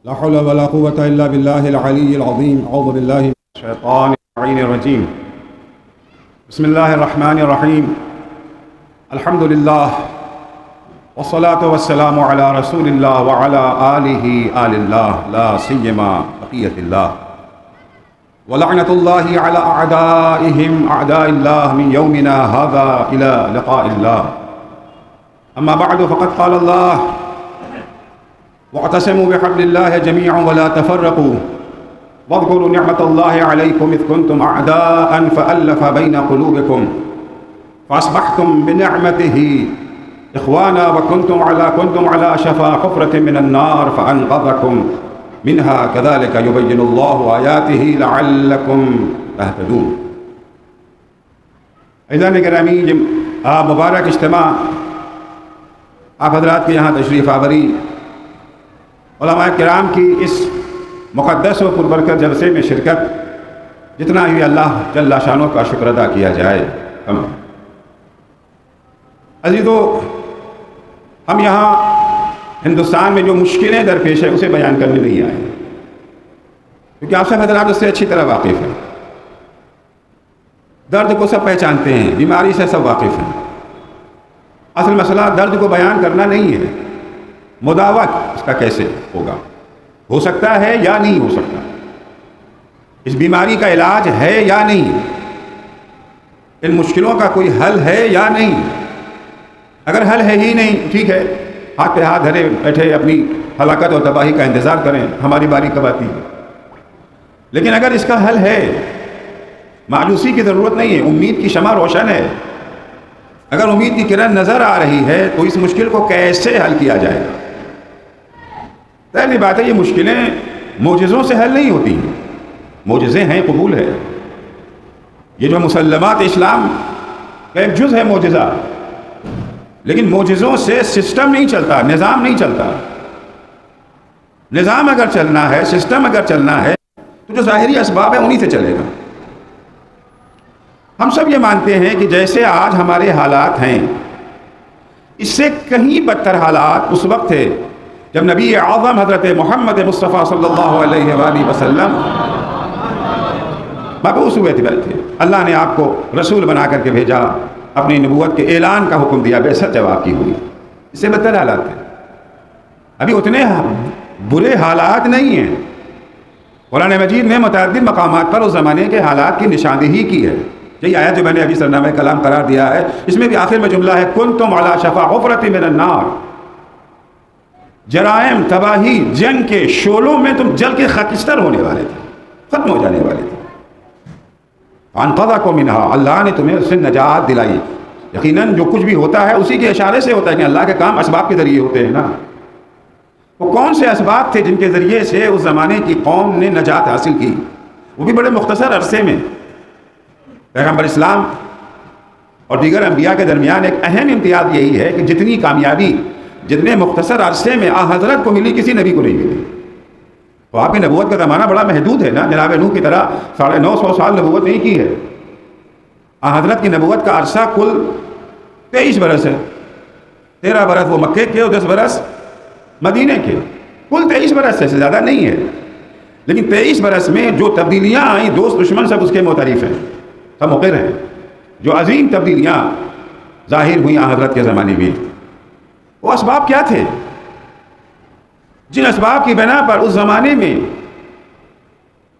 لا حول ولا قوة إلا بالله العلي العظيم. أعوذ بالله من الشيطان اللعين الرجيم. بسم الله الرحمن الرحيم. الحمد لله والصلاة والسلام على رسول الله وعلى آله آل الله لا سيما بقية الله ولعنة الله على أعدائهم أعداء الله من يومنا هذا إلى لقاء الله. أما بعد فقد قال الله: واعتصموا بحبل الله جميعا ولا تفرقوا واذكروا نعمة الله عليكم إذ كنتم أعداء فألف بين قلوبكم فأصبحتم بنعمته إخوانا وكنتم على شفا حفرة من النار فأنقذكم منها كذلك يبين الله آياته لعلكم تهتدون. عزیزان گرامی، مبارک اجتماع آپ حضرات کے یہاں تشریف آوری، علماء کرام کی اس مقدس و پربرکت جلسے میں شرکت، جتنا ہی اللہ جل شانہ کا شکر ادا کیا جائے کم. عزیزو، ہم یہاں ہندوستان میں جو مشکلیں درپیش ہیں اسے بیان کرنے نہیں آئے، کیونکہ آپ سب حضرات اس سے اچھی طرح واقف ہیں. درد کو سب پہچانتے ہیں، بیماری سے سب واقف ہیں. اصل مسئلہ درد کو بیان کرنا نہیں ہے، مداوت اس کا کیسے ہوگا، ہو سکتا ہے یا نہیں ہو سکتا، اس بیماری کا علاج ہے یا نہیں، ان مشکلوں کا کوئی حل ہے یا نہیں. اگر حل ہے ہی نہیں، ٹھیک ہے، ہاتھ پہ ہاتھ دھرے بیٹھے اپنی ہلاکت اور تباہی کا انتظار کریں، ہماری باری کب آتی ہے. لیکن اگر اس کا حل ہے، مایوسی کی ضرورت نہیں ہے، امید کی شمع روشن ہے. اگر امید کی کرن نظر آ رہی ہے تو اس مشکل کو کیسے حل کیا جائے گا. پہلی بات ہے، یہ مشکلیں معجزوں سے حل نہیں ہوتی ہیں، معجزے ہیں، قبول ہے. یہ جو مسلمات اسلام کا ایک جز ہے معجزہ، لیکن معجزوں سے سسٹم نہیں چلتا، نظام نہیں چلتا. نظام اگر چلنا ہے، سسٹم اگر چلنا ہے تو جو ظاہری اسباب ہیں انہی سے چلے گا. ہم سب یہ مانتے ہیں کہ جیسے آج ہمارے حالات ہیں، اس سے کہیں بدتر حالات اس وقت تھے جب نبی اعظم حضرت محمد مصطفیٰ صلی اللہ علیہ وآلہ وسلم مبعوث ہوئے تھے. اللہ نے آپ کو رسول بنا کر کے بھیجا، اپنی نبوت کے اعلان کا حکم دیا، بعثت جب آپ کی ہوئی. اس سے بدتر حالات ہیں. ابھی اتنے برے حالات نہیں ہیں. قرآن مجید نے متعدد مقامات پر اس زمانے کے حالات کی نشاندہی کی ہے. یہی آیت جو میں نے ابھی سرنامہ کلام قرار دیا ہے، اس میں بھی آخر میں جملہ ہے: کنتم علی شفا حفرۃ من النار. جرائم، تباہی، جنگ کے شعلوں میں تم جل کے خاکستر ہونے والے تھے، ختم ہو جانے والے تھے. انقذکم منھا، اللہ نے تمہیں اس سے نجات دلائی. یقیناً جو کچھ بھی ہوتا ہے اسی کے اشارے سے ہوتا ہے، کہ اللہ کے کام اسباب کے ذریعے ہوتے ہیں نا. وہ کون سے اسباب تھے جن کے ذریعے سے اس زمانے کی قوم نے نجات حاصل کی؟ وہ بھی بڑے مختصر عرصے میں. پیغمبر اسلام اور دیگر انبیاء کے درمیان ایک اہم امتیاز یہی ہے کہ جتنی کامیابی جتنے مختصر عرصے میں حضرت کو ملی، کسی نبی کو نہیں ملی. تو آپ کی نبوت کا زمانہ بڑا محدود ہے نا. جناب نوح کی طرح 950 سال نبوت نہیں کی ہے. حضرت کی نبوت کا عرصہ کل 23 برس ہے. 13 برس وہ مکے کے اور 10 برس مدینے کے، کل 23 برس سے زیادہ نہیں ہے. لیکن 23 برس میں جو تبدیلیاں آئیں، دوست دشمن سب اس کے معترف ہیں، سب مقر ہیں. جو عظیم تبدیلیاں ظاہر ہوئیں حضرت کے زمانے میں، وہ اسباب کیا تھے؟ جن اسباب کی بنا پر اس زمانے میں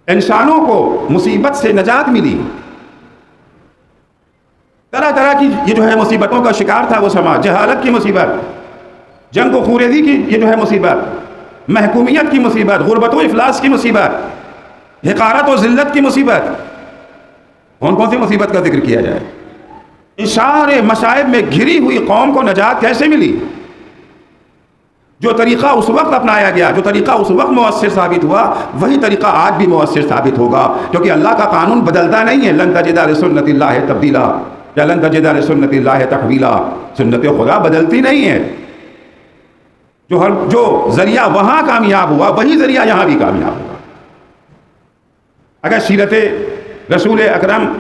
انسانوں کو مصیبت سے نجات ملی. طرح طرح کی یہ جو ہے مصیبتوں کا شکار تھا وہ سماج. جہالت کی مصیبت، جنگ و خوریزی کی یہ جو ہے مصیبت، محکومیت کی مصیبت، غربت و افلاس کی مصیبت، حقارت و ذلت کی مصیبت. کون کون سی مصیبت کا ذکر کیا جائے؟ ان سارے مصائب میں گھری ہوئی قوم کو نجات کیسے ملی؟ جو طریقہ اس وقت اپنایا گیا، جو طریقہ اس وقت مؤثر ثابت ہوا، وہی طریقہ آج بھی مؤثر ثابت ہوگا، کیونکہ اللہ کا قانون بدلتا نہیں ہے. لن تجد لسنت اللہ تبدیلا یا لن تجد لسنت اللہ تحویلا. سنت خدا بدلتی نہیں ہے. جو ذریعہ وہاں کامیاب ہوا وہی ذریعہ یہاں بھی کامیاب ہوگا. اگر سیرت رسول اکرم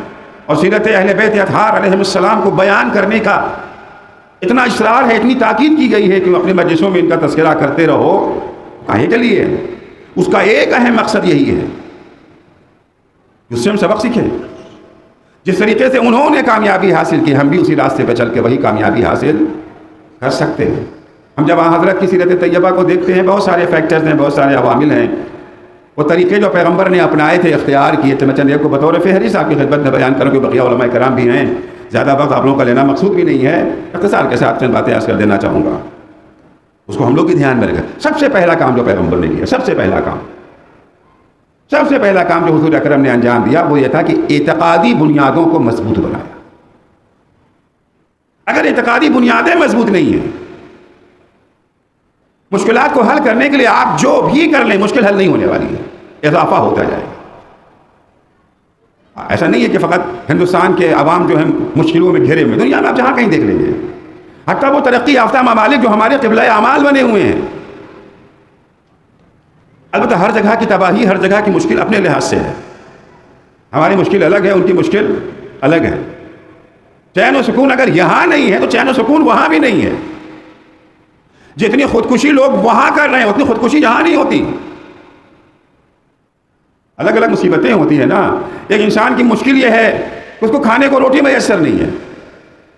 اور سیرت اہل بیت اطہار علیہ السلام کو بیان کرنے کا اتنا اصرار ہے، اتنی تاکید کی گئی ہے کہ اپنے مجلسوں میں ان کا تذکرہ کرتے رہو، کاہے کے لیے؟ اس کا ایک اہم مقصد یہی ہے کہ اس سے ہم سبق سیکھیں. جس طریقے سے انہوں نے کامیابی حاصل کی، ہم بھی اسی راستے پہ چل کے وہی کامیابی حاصل کر سکتے ہیں. ہم جب حضرت کی سیرت طیبہ کو دیکھتے ہیں، بہت سارے فیکٹرز ہیں، بہت سارے عوامل ہیں. وہ طریقے جو پیغمبر نے اپنائے تھے، اختیار کیے تھے، میں چند ایک کو بطور فہرست آپ کی خدمت میں بیان کروں کہ بقیہ علماء کرام بھی ہیں. زیادہ وقت آپ لوگوں کا لینا مقصود بھی نہیں ہے، اختصار کے ساتھ چند باتیں عرض کر دینا چاہوں گا. اس کو ہم لوگ بھی دھیان میں رکھیں. سب سے پہلا کام جو پیغمبر نے کیا، سب سے پہلا کام جو حضور اکرم نے انجام دیا وہ یہ تھا کہ اعتقادی بنیادوں کو مضبوط بنایا. اگر اعتقادی بنیادیں مضبوط نہیں ہیں، مشکلات کو حل کرنے کے لیے آپ جو بھی کر لیں مشکل حل نہیں ہونے والی ہے، اضافہ ہوتا جائے گا. ایسا نہیں ہے کہ فقط ہندوستان کے عوام جو ہیں مشکلوں میں گھرے ہوئے، دنیا میں آپ جہاں کہیں دیکھ لیں گے، حتیٰ وہ ترقی یافتہ ممالک جو ہمارے قبلہ اعمال بنے ہوئے ہیں، البتہ ہر جگہ کی تباہی، ہر جگہ کی مشکل اپنے لحاظ سے ہے. ہماری مشکل الگ ہے، ان کی مشکل الگ ہے. چین و سکون اگر یہاں نہیں ہے تو چین و سکون وہاں بھی نہیں ہے. جتنی خودکشی لوگ وہاں کر رہے ہیں اتنی خودکشی یہاں نہیں ہوتی. الگ الگ مصیبتیں ہوتی ہیں نا. ایک انسان کی مشکل یہ ہے کہ اس کو کھانے کو روٹی میسر نہیں ہے،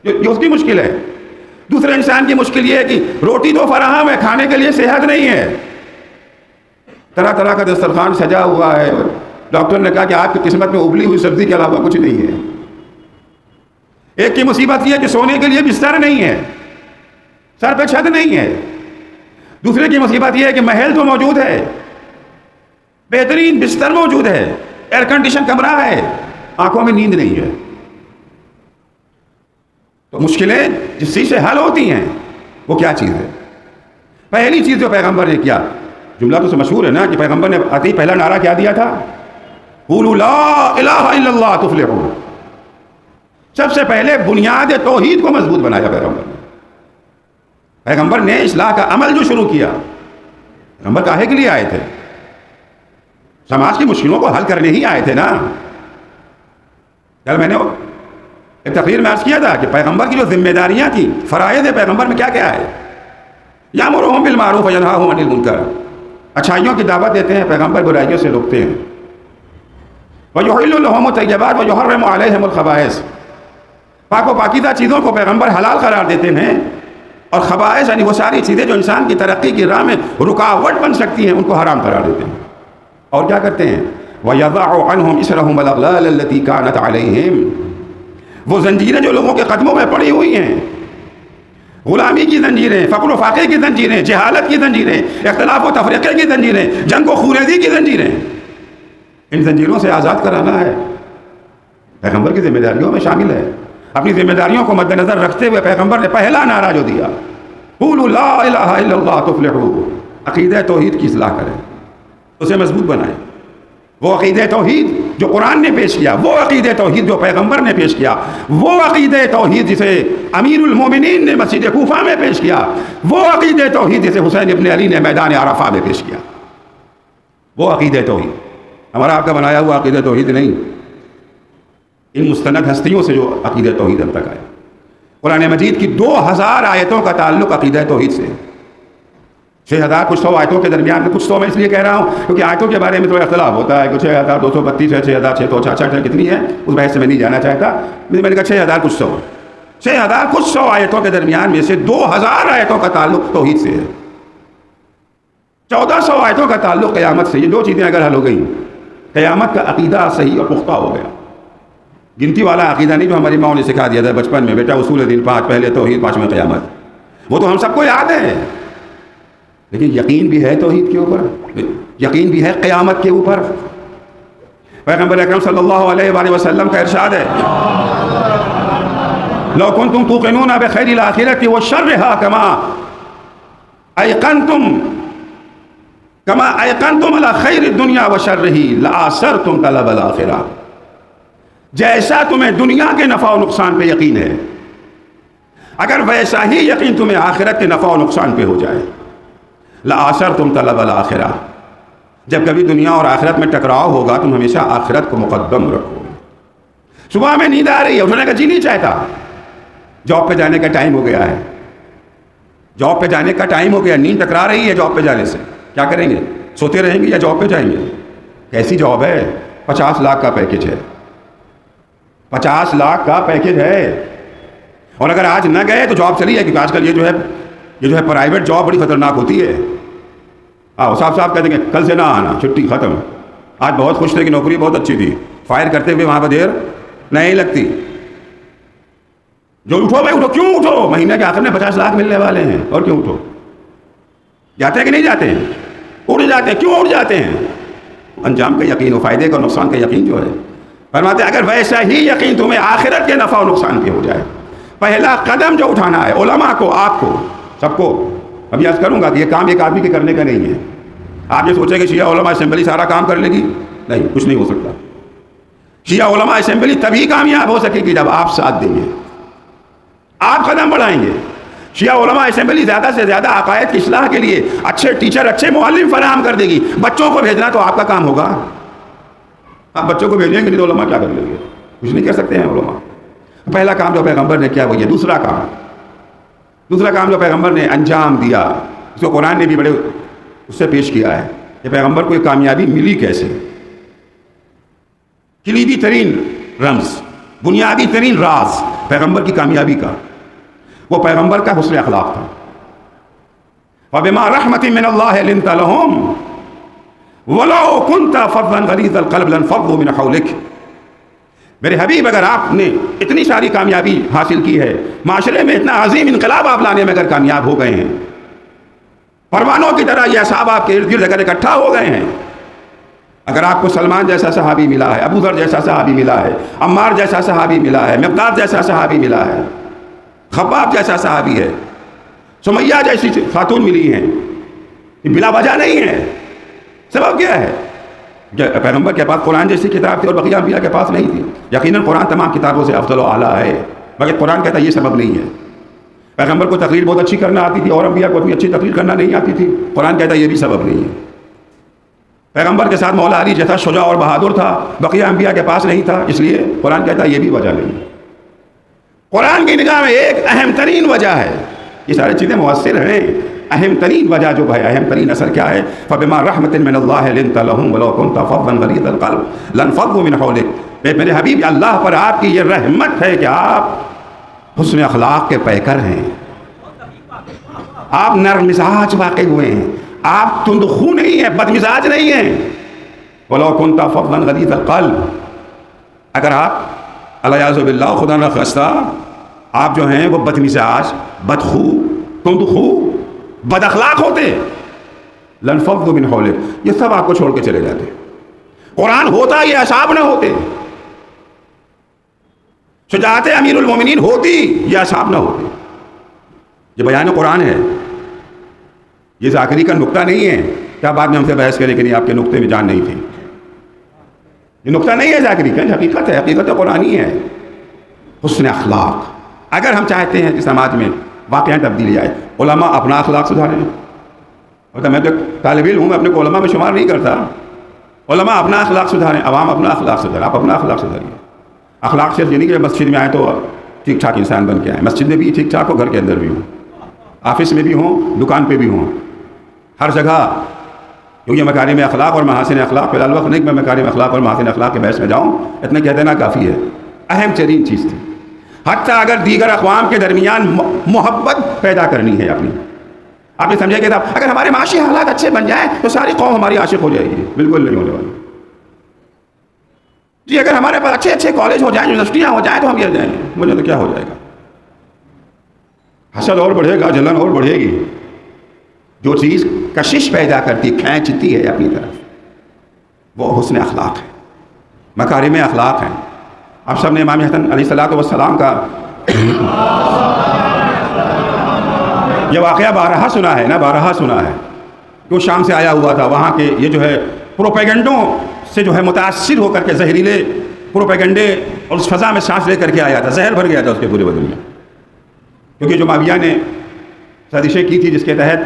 یہ اس کی مشکل ہے. دوسرے انسان کی مشکل یہ ہے کہ روٹی تو فراہم ہے، کھانے کے لیے صحت نہیں ہے. طرح طرح کا دسترخوان سجا ہوا ہے، ڈاکٹر نے کہا کہ آپ کی قسمت میں ابلی ہوئی سبزی کے علاوہ کچھ نہیں ہے. ایک کی مصیبت یہ ہے کہ سونے کے لیے بستر نہیں ہے، سر پہ چھت نہیں ہے. دوسرے کی مصیبت یہ ہے کہ محل تو موجود ہے، بہترین بستر موجود ہے، ایئر کنڈیشن کمرہ ہے، آنکھوں میں نیند نہیں ہے. تو مشکلیں جس چیز سے حل ہوتی ہیں وہ کیا چیز ہے؟ پہلی چیز جو پیغمبر نے کیا، جملہ تو سے مشہور ہے نا کہ پیغمبر نے آتے ہی پہلا نعرہ کیا دیا تھا؟ قولوا لا الہ الا اللہ تفلحون. سب سے پہلے بنیاد توحید کو مضبوط بنایا پیغمبر نے اصلاح کا عمل جو شروع کیا. پیغمبر کاہے کے لیے آئے تھے؟ سماج کی مشکلوں کو حل کرنے ہی آئے تھے نا. کل میں نے ایک تقریر میں عرض کیا تھا کہ پیغمبر کی جو ذمہ داریاں تھیں، فرائض پیغمبر میں کیا کیا ہے؟ یامرهم بالمعروف وینہاہم عن المنکر، اچھائیوں کی دعوت دیتے ہیں، پیغمبر برائیوں سے روکتے ہیں. ویحل لهم الطیبات ویحرم علیہم الخبائث، پاک و پاکیزہ چیزوں کو پیغمبر حلال قرار دیتے ہیں، اور خبائث یعنی وہ ساری چیزیں جو انسان کی ترقی کی راہ میں رکاوٹ بن سکتی ہیں ان کو حرام قرار دیتے ہیں. اور کیا کرتے ہیں؟ وَيَضَعُ عَنْهُمْ إِسْرَهُمْ وَالْأَغْلَالَ الَّتِي كَانَتْ عَلَيْهِمْ، وہ زنجیریں جو لوگوں کے قدموں میں پڑی ہوئی ہیں، غلامی کی زنجیریں، فقر و فاقے کی زنجیریں، جہالت کی زنجیریں، اختلاف و تفریقے کی زنجیریں، جنگ و خونریزی کی زنجیریں، ان زنجیروں سے آزاد کرانا ہے، پیغمبر کی ذمہ داریوں میں شامل ہے. اپنی ذمہ داریوں کو مد نظر رکھتے ہوئے پیغمبر نے پہلا نعرہ جو دیا، قولوا لا الہ الا اللہ تفلحوا، عقیدہ توحید کی اصلاح کریں، اسے مضبوط بنائیں. وہ عقیدہ توحید جو قرآن نے پیش کیا، وہ عقیدہ توحید جو پیغمبر نے پیش کیا، وہ عقیدہ توحید جسے امیر المومنین نے مسجد کوفہ میں پیش کیا، وہ عقیدہ توحید جسے حسین ابن علی نے میدان عرفہ میں پیش کیا، وہ عقیدہ توحید ہمارا آپ کا بنایا ہوا عقیدہ توحید نہیں. ان مستند ہستیوں سے جو عقیدہ توحید ہم تک آیا. قرآن مجید کی 2000 آیتوں کا تعلق عقیدہ توحید سے. 6000 کچھ 100 آیتوں کے درمیان میں، کچھ 100 میں اس لیے کہہ رہا ہوں کیونکہ آیتوں کے بارے میں تھوڑا اختلاف ہوتا ہے کہ 6232 ہے، 6666 ہے، کتنی ہے اس بحث سے میں نہیں جانا چاہتا. میں نے کہا 6000 کچھ 100، 6000 کچھ 100 آیتوں کے درمیان میں سے 2000 آیتوں کا تعلق توحید سے ہے. 1400 آیتوں کا تعلق قیامت سے. یہ دو چیزیں اگر حل ہو گئیں، قیامت کا عقیدہ صحیح اور پختہ ہو گیا. گنتی والا عقیدہ نہیں جو ہماری ماں نے سکھا دیا تھا بچپن میں، بیٹا اصول دین 5، پہلے توحید، 5ویں قیامت، وہ تو ہم سب کو یاد ہے. لیکن یقین بھی ہے توحید کے اوپر، یقین بھی ہے قیامت کے اوپر. پیغمبر اکرم صلی اللہ علیہ وآلہ وسلم کا ارشاد ہے، لو کنتم توقنون بخیر الآخرۃ وشرها کما ایقنتم علی خیر الدنیا وشرہ لآثرتم طلب الآخرہ. جیسا تمہیں دنیا کے نفع و نقصان پہ یقین ہے، اگر ویسا ہی یقین تمہیں آخرت کے نفع و نقصان پہ ہو جائے، لآثرتم طلب الآخرہ، جب کبھی دنیا اور آخرت میں ٹکراؤ ہوگا تم ہمیشہ آخرت کو مقدم رکھو. صبح میں نیند آ رہی ہے، اٹھنے کا جی نہیں چاہتا، جاب پہ جانے کا ٹائم ہو گیا ہے، جاب پہ جانے کا ٹائم ہو گیا، نیند ٹکرا رہی ہے جاب پہ جانے سے، کیا کریں گے؟ سوتے رہیں گے یا جاب پہ جائیں گے؟ کیسی جاب ہے؟ 50 لاکھ کا پیکیج ہے، 50 لاکھ کا پیکیج ہے، اور اگر آج نہ گئے تو جاب چلی ہے، کیونکہ آج کل یہ جو ہے پرائیویٹ جاب بڑی خطرناک ہوتی ہے۔ صاحب کہہ دیں گے کل سے نہ آنا، چھٹی ختم۔ آج بہت خوش تھے کہ نوکری بہت اچھی تھی، فائر کرتے ہوئے وہاں پہ دیر نہیں لگتی۔ جو اٹھو بھائی اٹھو، کیوں اٹھو؟ مہینے کے آخر میں 50 لاکھ ملنے والے ہیں، اور کیوں اٹھو؟ جاتے ہیں کہ نہیں جاتے ہیں؟ اٹھ جاتے ہیں، کیوں اٹھ جاتے ہیں؟ انجام کا یقین و فائدے کا نقصان کا یقین جو ہے، فرماتے ہیں اگر ویسا ہی یقین تمہیں آخرت کے نفع و نقصان کے ہو جائے، پہلا قدم جو اٹھانا ہے علماء کو، آپ کو، سب کو، ابھی عرض کروں گا کہ یہ کام ایک آدمی کے کرنے کا نہیں ہے۔ آپ یہ سوچیں کہ شیعہ علماء اسمبلی سارا کام کر لے گی، نہیں، کچھ نہیں ہو سکتا۔ شیعہ علماء اسمبلی تبھی کامیاب ہو سکے گی جب آپ ساتھ دیں گے، آپ قدم بڑھائیں گے۔ شیعہ علماء اسمبلی زیادہ سے زیادہ عقائد کی اصلاح کے لیے اچھے ٹیچر، اچھے معلم فراہم کر دے گی۔ بچوں کو بھیجنا تو آپ کا کام ہوگا، آپ بچوں کو بھیجیں گے نہیں تو علماء کیا کر لیں گے؟ کچھ نہیں کر سکتے ہیں علماء۔ پہلا کام جو پیغمبر نے کیا وہ یہ۔ دوسرا کام جو پیغمبر نے انجام دیا، اس کو قرآن نے بھی بڑے اس سے پیش کیا ہے کہ پیغمبر کو یہ کامیابی ملی کیسے۔ کلیدی ترین رمز، بنیادی ترین راز پیغمبر کی کامیابی کا، وہ پیغمبر کا حسن اخلاق تھا۔ وَبِمَا رَحْمَةٍ مِّنَ اللَّهِ لِنْتَ لَهُمْ وَلَوْ كُنْتَ فَظًّا غَلِيظَ الْقَلْبِ لَانفَضُّوا مِنْ حَوْلِكَ۔ میرے حبیب، اگر آپ نے اتنی ساری کامیابی حاصل کی ہے، معاشرے میں اتنا عظیم انقلاب آپ لانے میں اگر کامیاب ہو گئے ہیں، پروانوں کی طرح یہ اصحاب آپ کے ارد گرد اگر اکٹھا ہو گئے ہیں، اگر آپ کو سلمان جیسا صحابی ملا ہے، ابو ذر جیسا صحابی ملا ہے، عمار جیسا صحابی ملا ہے، مقداد جیسا صحابی ملا ہے، خباب جیسا صحابی ہے، سمیہ جیسی خاتون ملی ہیں، بلا وجہ نہیں ہے۔ سبب کیا ہے؟ پیغمبر کے پاس قرآن جیسی کتاب تھی اور بقیہ انبیاء کے پاس نہیں تھی۔ یقیناً قرآن تمام کتابوں سے افضل و اعلیٰ ہے، مگر قرآن کہتا ہے یہ سبب نہیں ہے۔ پیغمبر کو تقریر بہت اچھی کرنا آتی تھی اور انبیاء کو اتنی اچھی تقریر کرنا نہیں آتی تھی، قرآن کہتا ہے یہ بھی سبب نہیں ہے۔ پیغمبر کے ساتھ مولا علی جیسا شجاع اور بہادر تھا، بقیہ انبیاء کے پاس نہیں تھا، اس لیے قرآن کہتا ہے یہ بھی وجہ نہیں ہے۔ قرآن کی نگاہ میں ایک اہم ترین وجہ ہے، یہ ساری چیزیں مؤثر ہیں، اہم ترین وجہ جو ہے، اہم ترین اثر کیا ہے؟ فَبِمَا رَحْمَةٍ مِّنَ اللَّهِ لِنْتَ لَهُمْ وَلَوْ كُنْتَ فَظًّا غَلِيظَ الْقَلْبِ لَانفَضُّوا مِنْ حَوْلِكَ۔ میرے حبیب، اللہ پر آپ کی یہ رحمت ہے کہ آپ حسن اخلاق کے پیکر ہیں، آپ نرم مزاج واقع ہوئے ہیں، آپ تندخو نہیں ہیں، بد مزاج نہیں ہیں۔ وَلَوْ كُنْتَ فَظًّا غَلِيظَ الْقَلْبِ، اگر آپ علیہ باللہ خدا نہ خواستہ آپ جو ہیں وہ بد مزاج، بدخو، تندخو، بد اخلاق ہوتے، لَانفَضُّوا مِنْ حَوْلِكَ، یہ سب آپ کو چھوڑ کے چلے جاتے۔ قرآن ہوتا یہ اصحاب نہ ہوتے، شجاعت امیر المومنین ہوتی یہ اصحاب نہ ہوتے۔ یہ بیان قرآن ہے، یہ ذاکری کا نقطہ نہیں ہے۔ کیا بعد میں ہم سے بحث کریں کہ نہیں آپ کے نقطے میں جان نہیں تھی؟ یہ نقطہ نہیں ہے ذاکری کا، حقیقت ہے، حقیقت قرآنی ہے۔ حسن اخلاق، اگر ہم چاہتے ہیں کہ سماج میں واقعہ تبدیلی آئے، علماء اپنا اخلاق سدھاریں۔ اور میں تو طالب علم ہوں، میں اپنے کو علماء میں شمار نہیں کرتا۔ علماء اپنا اخلاق سدھاریں، عوام اپنا اخلاق سدھاریں، آپ اپنا اخلاق سدھاریے۔ اخلاق صرف یہ نہیں کہ مسجد میں آئیں تو ٹھیک ٹھاک انسان بن کے آئیں، مسجد میں بھی ٹھیک ٹھاک ہو، گھر کے اندر بھی ہوں، آفس میں بھی ہوں، دکان پہ بھی ہوں، ہر جگہ۔ کیونکہ مکارم اخلاق اور محاسن اخلاق، فی الحال وقت نہیں کہ میں مکارم اخلاق اور محاسن اخلاق کے بحث میں جاؤں، اتنا کہہ دینا کافی ہے، اہم ترین چیز تھی۔ حتیٰ اگر دیگر اقوام کے درمیان محبت پیدا کرنی ہے اپنی، آپ نے سمجھے کہ اگر ہمارے معاشی حالات اچھے بن جائیں تو ساری قوم ہماری عاشق ہو جائے گی، بالکل نہیں ہونے والی۔ جی اگر ہمارے پاس اچھے اچھے کالج ہو جائیں، یونیورسٹیاں ہو جائیں تو ہم گر جائیں گے، مجھے تو کیا ہو جائے گا؟ حسد اور بڑھے گا، جلن اور بڑھے گی۔ جو چیز کشش پیدا کرتی، کھینچتی ہے اپنی طرف، وہ حسن اخلاق ہے، مکارم اخلاق ہیں۔ آپ سب نے امام حسن علیہ السلام کا یہ واقعہ بارہا سنا ہے نا، بارہا سنا ہے کہ وہ شام سے آیا ہوا تھا، وہاں کے یہ جو ہے پروپیگنڈوں سے جو ہے متاثر ہو کر کے زہریلے پروپیگنڈے اور اس فضا میں سانس لے کر کے آیا تھا، زہر بھر گیا تھا اس کے پورے بدن میں، کیونکہ جو معاویہ نے سازشیں کی تھی جس کے تحت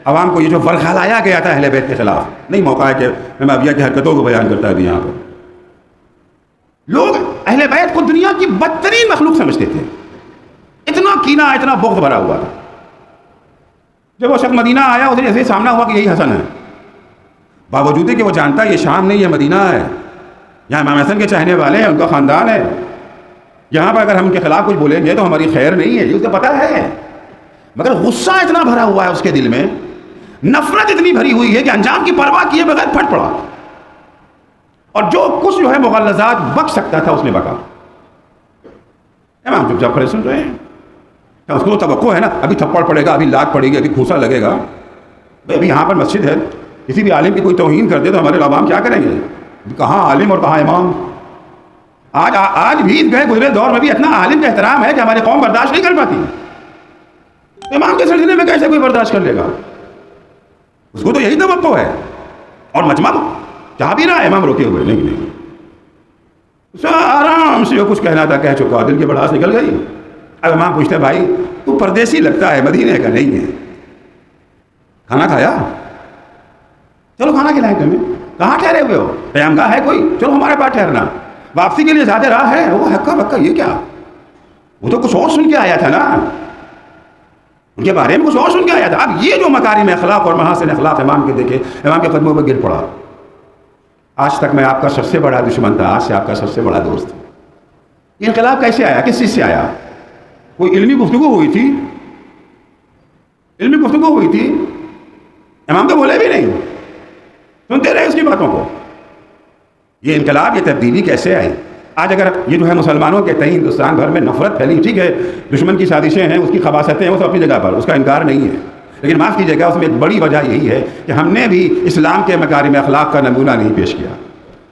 عوام کو یہ جو ورغلایا گیا تھا اہل بیت کے خلاف۔ نہیں موقع ہے کہ میں معاویہ کی حرکتوں کو بیان کرتا ہے یہاں پر۔ لوگ اہل بیت کو دنیا کی بدترین مخلوق سمجھتے تھے، اتنا کینہ، اتنا بغض بھرا ہوا تھا۔ جب وہ شخص مدینہ آیا، اسے جیسے سامنا ہوا کہ یہی حسن ہے، باوجود کہ وہ جانتا ہے یہ شام نہیں، یہ مدینہ ہے، یہاں امام حسن کے چاہنے والے ہیں، ان کا خاندان ہے، یہاں پر اگر ہم ان کے خلاف کچھ بولیں گے تو ہماری خیر نہیں ہے، یہ اسے پتہ ہے، مگر غصہ اتنا بھرا ہوا ہے اس کے دل میں، نفرت اتنی بھری ہوئی ہے کہ انجام کی پرواہ کیے بغیر پھٹ پڑا، اور جو کچھ جو ہے مغلظات بک سکتا تھا اس نے بکا۔ امام چپ چاپ کھڑے سن رہے ہیں، اس کو تو توقع ہے نا ابھی تھپڑ پڑے گا، ابھی لات پڑے گی، ابھی گھوسا لگے گا، ابھی یہاں پر مسجد ہے، کسی بھی عالم کی کوئی توہین کر دے تو ہمارے عوام کیا کریں گے؟ کہاں عالم اور کہاں امام؟ آج بھی گئے گزرے دور میں بھی اتنا عالم کا احترام ہے کہ ہماری قوم برداشت نہیں کر پاتی، امام کے سلسلے میں کیسے کوئی برداشت کر لے گا؟ اس کو تو یہی توقع ہے، اور مجمع چاہ بھی رہا ہے امام روکے ہوئے، نہیں آرام سے جو کچھ کہنا تھا کہہ چکا، دل کی بڑاس نکل گئی۔ اب امام پوچھتے بھائی تو پردیسی لگتا ہے، مدینے کا نہیں ہے، کھانا کھایا؟ چلو کھانا کھلائیں تمہیں، کہاں ٹھہرے ہوئے ہو؟ قیام گاہ ہے کوئی؟ چلو ہمارے پاس ٹھہرنا، واپسی کے لیے زیادہ راہ ہے؟ وہ ہکا بکا یہ کیا؟ وہ تو کچھ اور سن کے آیا تھا نا، ان کے بارے میں کچھ اور سن کے آیا تھا۔ اب یہ جو مکارم اخلاق اور محاسن اخلاق امام کے دیکھے، امام کے قدموں پہ گر پڑا۔ آج تک میں آپ کا سب سے بڑا دشمن تھا، آج سے آپ کا سب سے بڑا دوست ہوں۔ یہ انقلاب کیسے آیا؟ کس چیز سے آیا؟ کوئی علمی گفتگو ہوئی تھی؟ علمی گفتگو ہوئی تھی؟ امام تو بولے بھی نہیں، سنتے رہے اس کی باتوں کو۔ یہ انقلاب، یہ تبدیلی کیسے آئی؟ آج اگر یہ جو ہے مسلمانوں کے تئیں ہندوستان بھر میں نفرت پھیلی، ٹھیک ہے دشمن کی سازشیں ہیں، اس کی خباثتیں ہیں، وہ سب اپنی جگہ پر، اس کا انکار نہیں ہے، لیکن معاف کیجیے گا اس میں ایک بڑی وجہ یہی ہے کہ ہم نے بھی اسلام کے مکارم اخلاق کا نمونہ نہیں پیش کیا۔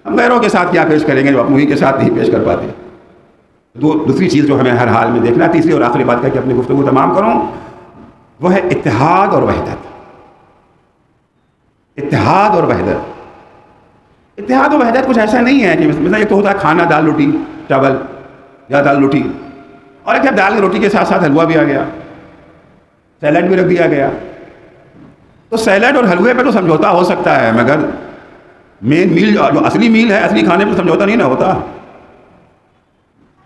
ہم غیروں کے ساتھ کیا پیش کریں گے جو اپنوں ہی کے ساتھ نہیں پیش کر پاتے۔ دوسری چیز جو ہمیں ہر حال میں دیکھنا، تیسری اور آخری بات کر کے اپنی گفتگو تمام کروں، وہ ہے اتحاد اور وحدت۔ اتحاد اور وحدت، اتحاد و وحدت کچھ ایسا نہیں ہے کہ مثلا ایک تو ہوتا ہے کھانا دال روٹی چاول یا دال روٹی، اور ایک دال روٹی کے ساتھ ساتھ حلوہ بھی آ گیا، سیلڈ بھی رکھ دیا گیا۔ تو سیلڈ اور حلوے پہ تو سمجھوتا ہو سکتا ہے، مگر مین میل جو اصلی میل ہے، اصلی کھانے پہ سمجھوتا نہیں نہ ہوتا۔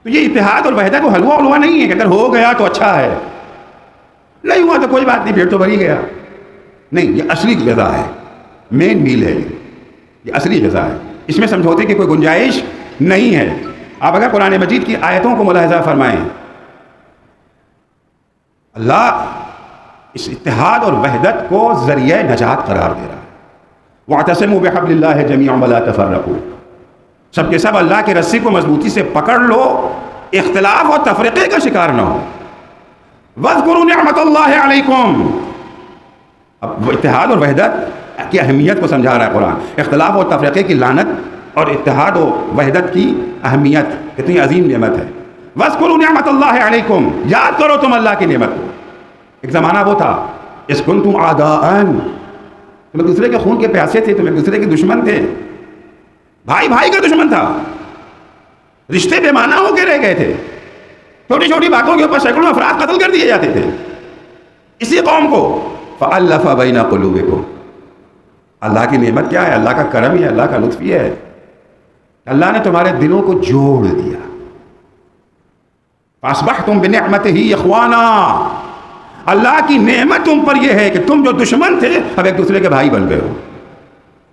تو یہ اتحاد اور وحدت وہ حلوہ نہیں ہے کہ اگر ہو گیا تو اچھا ہے، نہیں ہوا تو کوئی بات نہیں، پیٹ تو بھر ہی گیا۔ نہیں، یہ اصلی غذا ہے، مین میل ہے، یہ اصلی غذا ہے، اس میں سمجھوتے کی کوئی گنجائش نہیں ہے۔ آپ اگر قرآن مجید کی آیتوں کو ملاحظہ فرمائیں، اللہ اس اتحاد اور وحدت کو ذریعہ نجات قرار دے رہا ہے۔ وَاعْتَصِمُوا بِحَبْلِ اللَّهِ جَمِيعًا وَلَا تَفَرَّقُوا، سب کے سب اللہ کے رسی کو مضبوطی سے پکڑ لو، اختلاف اور تفرقے کا شکار نہ ہو۔ وَاذْكُرُوا نِعْمَةَ اللَّهِ عَلَيْكُمْ، اب اتحاد اور وحدت کی اہمیت کو سمجھا رہا ہے قرآن، اختلاف اور تفرقے کی لعنت اور اتحاد و وحدت کی اہمیت کتنی عظیم نعمت ہے۔ وَاذْكُرُوا نِعْمَةَ اللَّهِ عَلَيْكُمْ، یاد کرو تم اللہ کی نعمت کو۔ ایک زمانہ وہ تھا اِذْ كُنْتُمْ أَعْدَاءً، تم ایک دوسرے کے خون کے پیاسے تھے، تم ایک دوسرے کے دشمن تھے، بھائی بھائی کا دشمن تھا، رشتے بے معنی ہو کے رہ گئے تھے، چھوٹی چھوٹی باتوں کے اوپر سینکڑوں افراد قتل کر دیے جاتے تھے اسی قوم کو۔ فَأَلَّفَ بَيْنَ قُلُوبِكُمْ، اللہ کی نعمت کیا ہے؟ اللہ کا کرم ہے، اللہ کا لطف یہ ہے، اللہ نے تمہارے دلوں کو جوڑ دیا۔ فَأَصْبَحْتُمْ بِنِعْمَتِهِ إِخْوَانًا، اللہ کی نعمت تم پر یہ ہے کہ تم جو دشمن تھے اب ایک دوسرے کے بھائی بن گئے ہو۔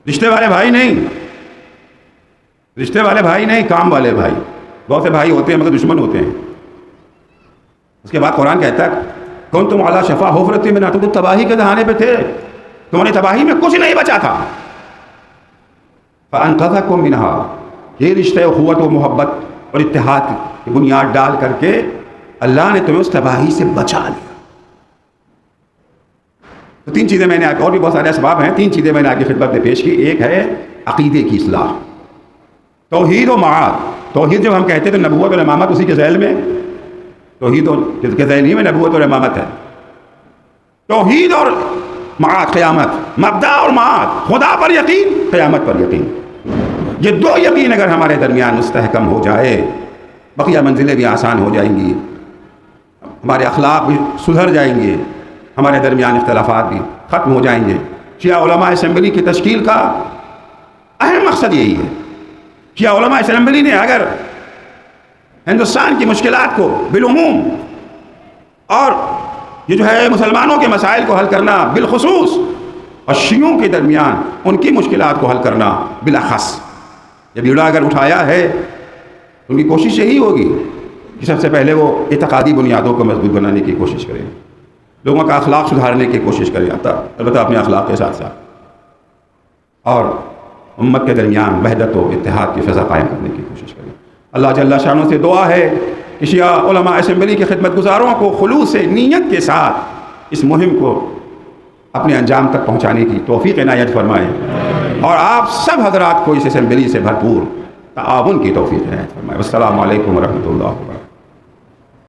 رشتے والے بھائی نہیں، رشتے والے بھائی نہیں، کام والے بھائی۔ بہت سے بھائی ہوتے ہیں مگر دشمن ہوتے ہیں۔ اس کے بعد قرآن کہتا ہے كُنْتُمْ عَلَىٰ شَفَا حُفْرَةٍ مِنْ النَّارِ، تم تباہی کے دہانے پہ تھے، تمہاری تباہی میں کچھ نہیں بچا تھا۔ فَأَنْقَذَكُمْ مِنْهَا، یہ رشتے اخوت و محبت اور اتحاد کی بنیاد ڈال کر کے اللہ نے تمہیں اس تباہی سے بچا لیا۔ تو تین چیزیں میں نے، اور بھی بہت سارے اسباب ہیں، تین چیزیں میں نے آپ کی خدمت میں پیش کی۔ ایک ہے عقیدے کی اصلاح، توحید و معاد۔ توحید جب ہم کہتے ہیں تو نبوت اور امامت اسی کے ذیل میں، توحید کے ذیل ہی میں نبوت اور امامت ہے۔ توحید اور معاد، قیامت، مبدا اور معاد، خدا پر یقین، قیامت پر یقین، یہ دو یقین اگر ہمارے درمیان مستحکم ہو جائے، بقیہ منزلیں بھی آسان ہو جائیں گی، ہمارے اخلاق بھی سدھر جائیں گے، ہمارے درمیان اختلافات بھی ختم ہو جائیں گے۔ شیعہ علماء اسمبلی کی تشکیل کا اہم مقصد یہی ہے۔ شیعہ علماء اسمبلی نے اگر ہندوستان کی مشکلات کو بالعموم اور یہ جو ہے مسلمانوں کے مسائل کو حل کرنا بالخصوص اور شیعوں کے درمیان ان کی مشکلات کو حل کرنا بالاخص یہ بیڑا اگر اٹھایا ہے ان کی کوشش یہی ہوگی کہ سب سے پہلے وہ اعتقادی بنیادوں کو مضبوط بنانے کی کوشش کریں، لوگوں کا اخلاق سدھارنے کی کوشش کریں، البتہ اپنے اخلاق کے ساتھ ساتھ، اور امت کے درمیان وحدت و اتحاد کی فضا قائم کرنے کی کوشش کریں۔ اللہ جل شانہ سے دعا ہے کہ شیعہ علماء اسمبلی کے خدمت گزاروں کو خلوص نیت کے ساتھ اس مہم کو اپنے انجام تک پہنچانے کی توفیق عنایت فرمائے، اور آپ سب حضرات کو اس اسمبلی سے بھرپور تعاون کی توفیق عنایت فرمائے۔ السلام علیکم ورحمۃ اللہ وبرکاتہ۔